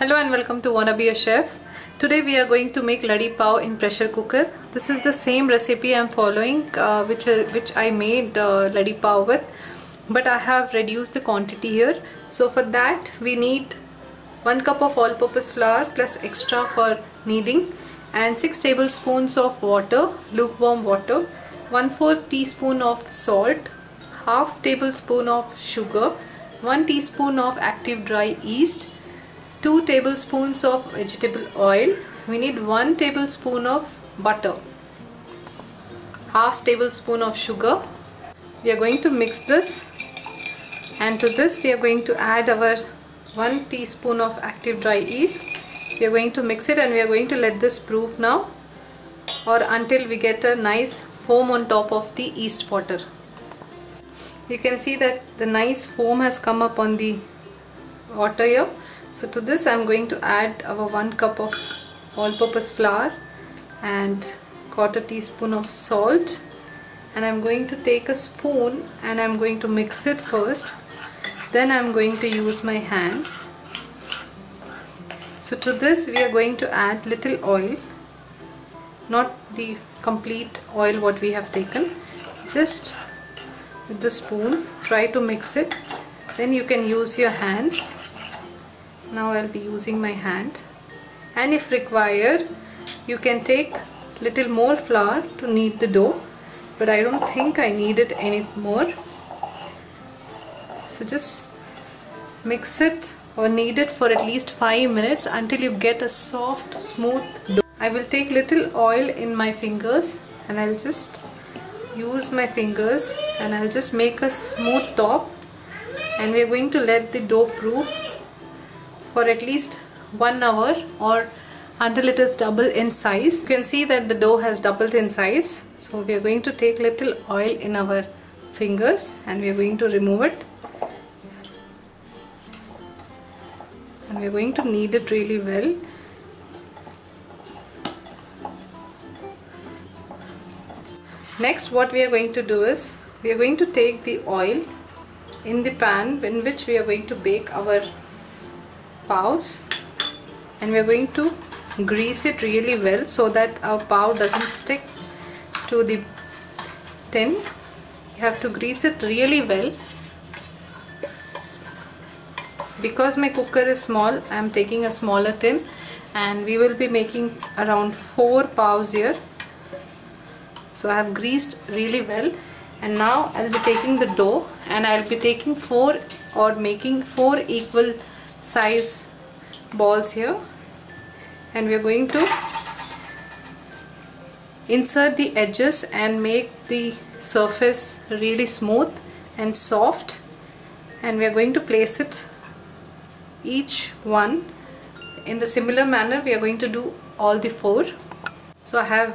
Hello and welcome to Wanna Be a Chef. Today we are going to make Ladi Pav in pressure cooker. This is the same recipe I am following which I made Ladi Pav with, but I have reduced the quantity here. So for that we need 1 cup of all-purpose flour plus extra for kneading and 6 tablespoons of water, lukewarm water, 1/4 teaspoon of salt, half tablespoon of sugar, 1 teaspoon of active dry yeast, 2 tablespoons of vegetable oil. We need 1 tablespoon of butter, half tablespoon of sugar. We are going to mix this, and to this we are going to add our 1 teaspoon of active dry yeast. We are going to mix it and we are going to let this proof now, or until we get a nice foam on top of the yeast water. You can see that the nice foam has come up on the water here. So to this I am going to add our 1 cup of all-purpose flour and 1/4 teaspoon of salt, and I am going to take a spoon and I am going to mix it first. Then I am going to use my hands. So to this we are going to add little oil, not the complete oil what we have taken. Just with the spoon try to mix it. Then you can use your hands. Now I'll be using my hand, and if required you can take little more flour to knead the dough, but I don't think I need it anymore. So just mix it or knead it for at least 5 minutes until you get a soft, smooth dough. I will take little oil in my fingers and I'll just use my fingers and I'll just make a smooth top, and we're going to let the dough proof for at least 1 hour or until it is double in size. You can see that the dough has doubled in size. So we are going to take little oil in our fingers and we are going to remove it, and we are going to knead it really well. Next what we are going to do is we are going to take the oil in the pan in which we are going to bake our paws, and we are going to grease it really well so that our pav doesn't stick to the tin. You have to grease it really well. Because my cooker is small, I am taking a smaller tin, and we will be making around 4 pavs here. So I have greased really well, and now I'll be taking the dough and I'll be taking 4 or making 4 equal size balls here, and we are going to insert the edges and make the surface really smooth and soft, and we are going to place it each one in the similar manner. We are going to do all the 4. So I have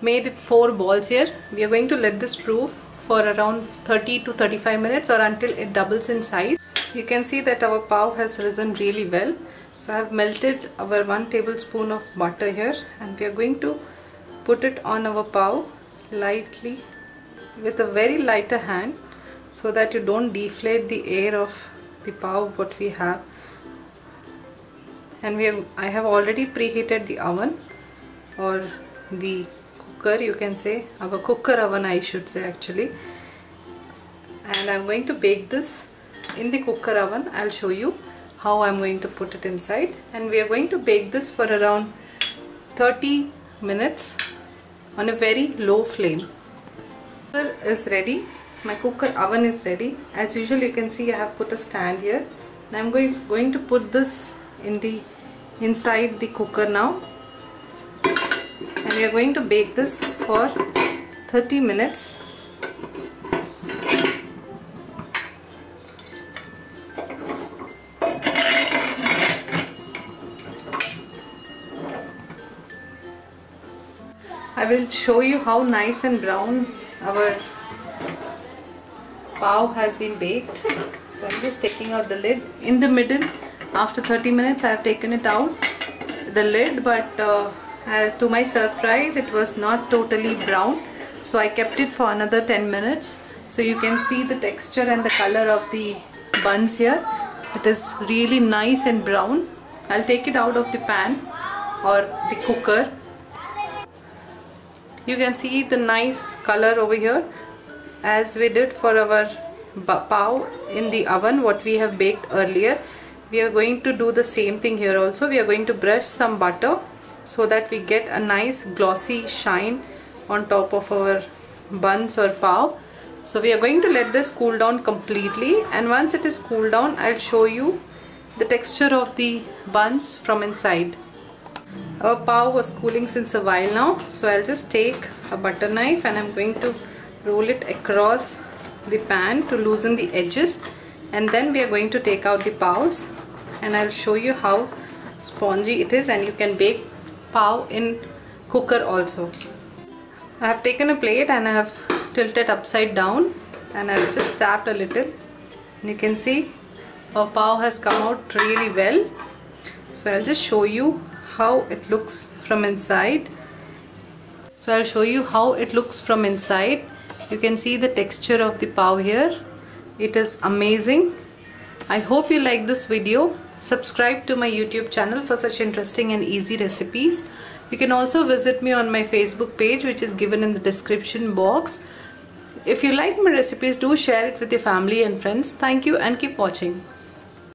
made it 4 balls here. We are going to let this proof for around 30 to 35 minutes or until it doubles in size. You can see that our pav has risen really well. So I have melted our 1 tablespoon of butter here, and we are going to put it on our pav lightly with a very lighter hand so that you don't deflate the air of the pav what we have. And I have already preheated the oven, or the cooker, you can say, our cooker oven I should say actually, and I'm going to bake this in the cooker oven. I'll show you how I'm going to put it inside, and we are going to bake this for around 30 minutes on a very low flame. Cooker is ready. My cooker oven is ready. As usual, you can see I have put a stand here, and I'm going to put this inside the cooker now, and we are going to bake this for 30 minutes. I will show you how nice and brown our pav has been baked. So I'm just taking out the lid. In the middle, after 30 minutes I have taken it out, the lid, but to my surprise it was not totally brown, so I kept it for another 10 minutes. So you can see the texture and the color of the buns here. It is really nice and brown. I'll take it out of the pan or the cooker. You can see the nice color over here, as we did for our pav in the oven, what we have baked earlier. We are going to do the same thing here also. We are going to brush some butter so that we get a nice glossy shine on top of our buns or pav. So we are going to let this cool down completely, and once it is cooled down, I'll show you the texture of the buns from inside. Our pav was cooling since a while now, so I'll just take a butter knife and I'm going to roll it across the pan to loosen the edges, and then we are going to take out the pavs, and I'll show you how spongy it is, and you can bake pav in cooker also. I have taken a plate and I have tilted upside down, and I've just tapped a little, and you can see our pav has come out really well. So I'll just show you how it looks from inside. You can see the texture of the pav here. It is amazing. I hope you like this video. Subscribe to my YouTube channel for such interesting and easy recipes. You can also visit me on my Facebook page, which is given in the description box. If you like my recipes, do share it with your family and friends. Thank you and keep watching.